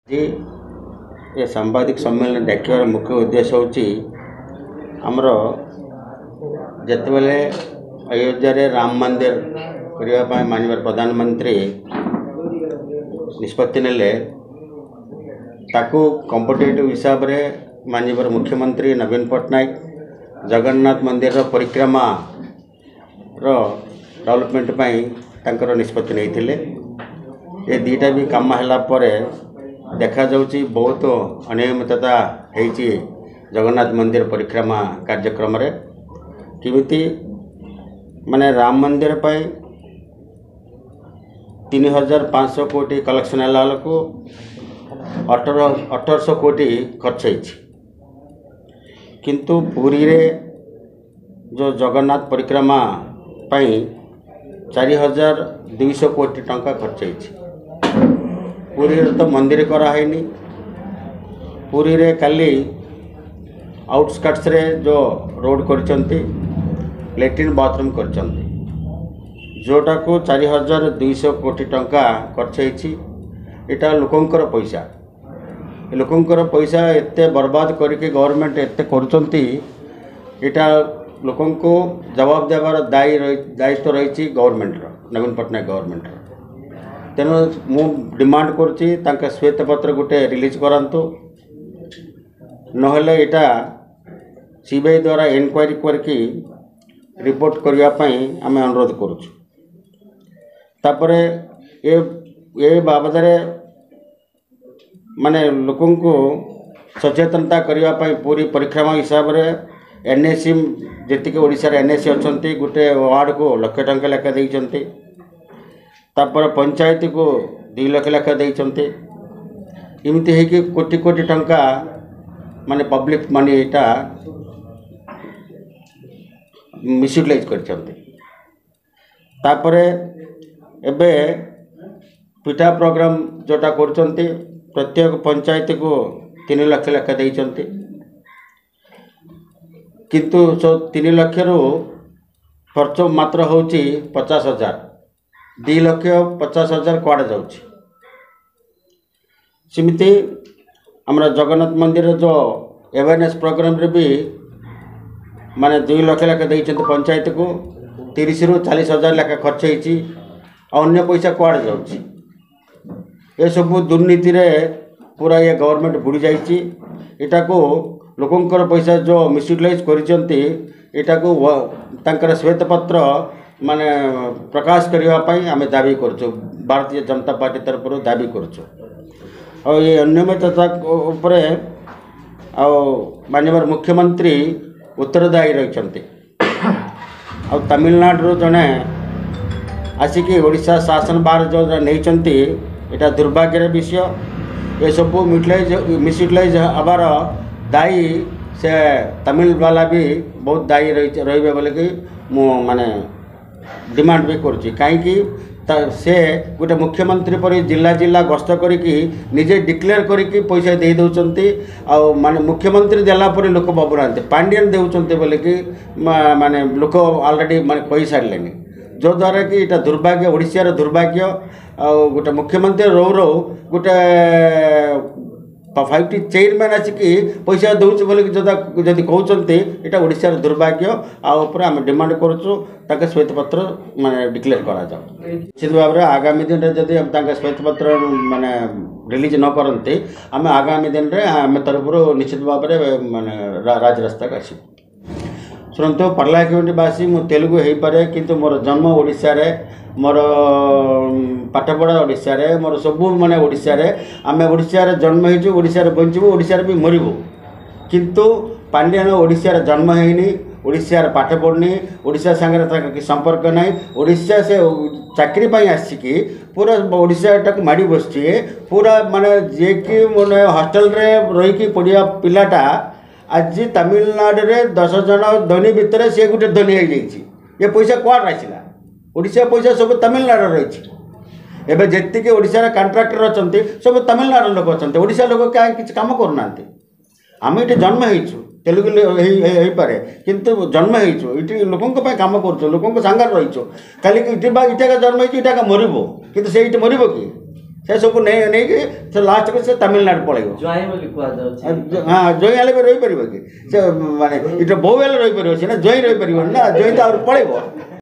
जी ये सांबादिक सम्मेलन डाकिबार मुख्य उद्देश्य होची आमर जेतेबेले अयोध्या रे राम मंदिर करने माननीय प्रधानमंत्री निष्पत्ति नेले ताकू कॉम्पिटिटिव हिसाब रे माननीय मुख्यमंत्री नवीन पट्टनायक जगन्नाथ मंदिर रो परिक्रमा रो डेवलपमेंट पाई तांकर निष्पत्ति नैथिले। ये दीटा भी काम हला परे देखा जाउची बहुत अनियमितता होती जगन्नाथ मंदिर परिक्रमा कार्यक्रम रे किमिति माने राम मंदिर पाई 3500 कोटी कलेक्शन हला को 1800 कोटी खर्च होइछि, किंतु पुरी रे जो जगन्नाथ परिक्रमा पाई 4200 कोटी टंका खर्च होइछि। पुरी रे तो मंदिर कराइनी, पुरी रे खाली आउटस्कट्स रे जो रोड करचंती लैट्रिन बाथरूम करचंती जोटा को 4200 कोटी टंका खर्च होइछि। एटा लोकंकर पैसा एते बर्बाद करके गवर्नमेंट एते करचंती, एटा लोकन को जवाब देवार दायित्व रही गवर्नमेंट नवीन पट्टनायक गवर्नमेंट। तेणु मु डिमांड करुच्ची तांका श्वेत पत्र गोटे रिलीज करांतु, नहले एटा सीबीआई द्वारा इनक्वायरी करके रिपोर्ट करने आम अनुरोध करुचु। तापरे ये बाबद माने लोकन को सचेतनता करने पूरी परिक्रमा हिसाब रे एनएसी जी ओडिशा एनएसी अच्छा गोटे वार्ड को 1 लाख टंका लेखा देइचंती, तापर पंचायत को 2 लाख लेखा देइचंती। इमती है कि कोटी कोटी टंका माने पब्लिक मनी एटा मिसयूटिलाइज करचंती। तापर एबे पिठा प्रोग्राम जोटा करचंती प्रत्येक पंचायत को 3 लाख लेखा देइचंती, किंतु 3 लाख रु खर्च मात्र होची 50,000, 2,50,000 कुआड़े जाउची। सिमिति हमरा जगन्नाथ मंदिर जो अवेयरनेस प्रोग्राम रे भी माने 2 लाख लेखा देइचंती पंचायत को, 30 रु 40,000 लेखा खर्च होईची, अन्य पैसा कुआड़े जाउची। ये सब दुर्नीति रे पूरा ये गवर्नमेंट बुड़ी जाइची। एटा को लोकंकर पैसा जो मिसयूटिलाइज करिसंती एटा को तांकर श्वेत पत्र माने प्रकाश करबा पई आमे दाबी करछु, भारतीय जनता पार्टी तरफ दाबी करछु। और ये अनियमितता उपरे माननीय मुख्यमंत्री उत्तरदायी रहिसंती। आ तमिलनाडु जने आसिकी ओडिशा शासन बार जो नहींचंती एटा दुर्भाग्यर विषय। ये सब मिसयूटिलाइज हबार दायी से तमिल वाला भी बहुत दायी रही बोले कि मु माने डिमांड भी करुच्ची। कहीं से गोटे मुख्यमंत्री पर जिला जिला गस्त करिकी निजे डिक्लेयर करिकी पैसा दे दउचंती। आ माने मुख्यमंत्री देला पर लोक बाबुना पांडियन देउचंती बोले कि माने लोक ऑलरेडी माने कहि सारलेनी, जो द्वारा कि एटा दुर्भाग्य, ओडिशार दुर्भाग्य। आ गोटे मुख्यमंत्री रो गोटे 5टी चेयरमैन आसिकी पैसा दौच बोले जदि कहते यहाँ ओडिशार दुर्भाग्य। आम डिमांड करुचु ताके श्वेत पत्र माने डिक्लेयर करा जाओ। निश्चित भाव में आगामी दिन में जदि श्वेत पत्र माने रिलीज न करते आम आगामी दिन में आम तरफ निश्चित भाव में माने राजरास्ता का आसू। शुणु पार्लामेंटवासी मु तेलुगु हो पारे, किंतु मोर जन्म ओडिशा रे, मोर पाठपढ़ा ओडिशा रे, मोर सबू माने ओडिशा रे। आम ओडिशा रे जन्म होइछु, ओडिशा रे बंचबू, ओडिशा रे भी मरिबू। किंतु पांड्यान ओडिशा रे जन्म हैनी, ओडिशा रे पाठ पढ़नी, ओडिशा संगे कि संपर्क नहीं। ओडिशा से चाकरी पाई आसिकी पूरा ओडिशा टाक माड़ी बसची। पूरा माने जे कि माने हॉस्टल रे रही कि पढ़िया पिलाटा आज तमिलनाडु रे 10 जन धनी भितर से गोटे धनी हो जाइए। ये पैसा कुआड़ आसला, ओडिशा पैसा सब तमिलनाडु रही। एवं जी ओडिशा कॉन्ट्राक्टर अच्छा सब तमिलनाडु लोक अच्छा, ओडिशा लोक क्या किसी कम करना। आम ये जन्म होइछु, तेलुगु हो पारे किंतु जन्म होइछु, ये लोकों कम कर लोकों सांगे रहीछु। खाली इटा जन्म होइछु, इटा मरब, किंतु से मरब कि से सब नहीं कि से लास्ट को से तमिलनाडु पड़ेगा हाँ जई हेल्ले भी रही पार कि से माने इटा बहु हेल्ले रही पार ना जई रही पार ना जई तो पड़ेब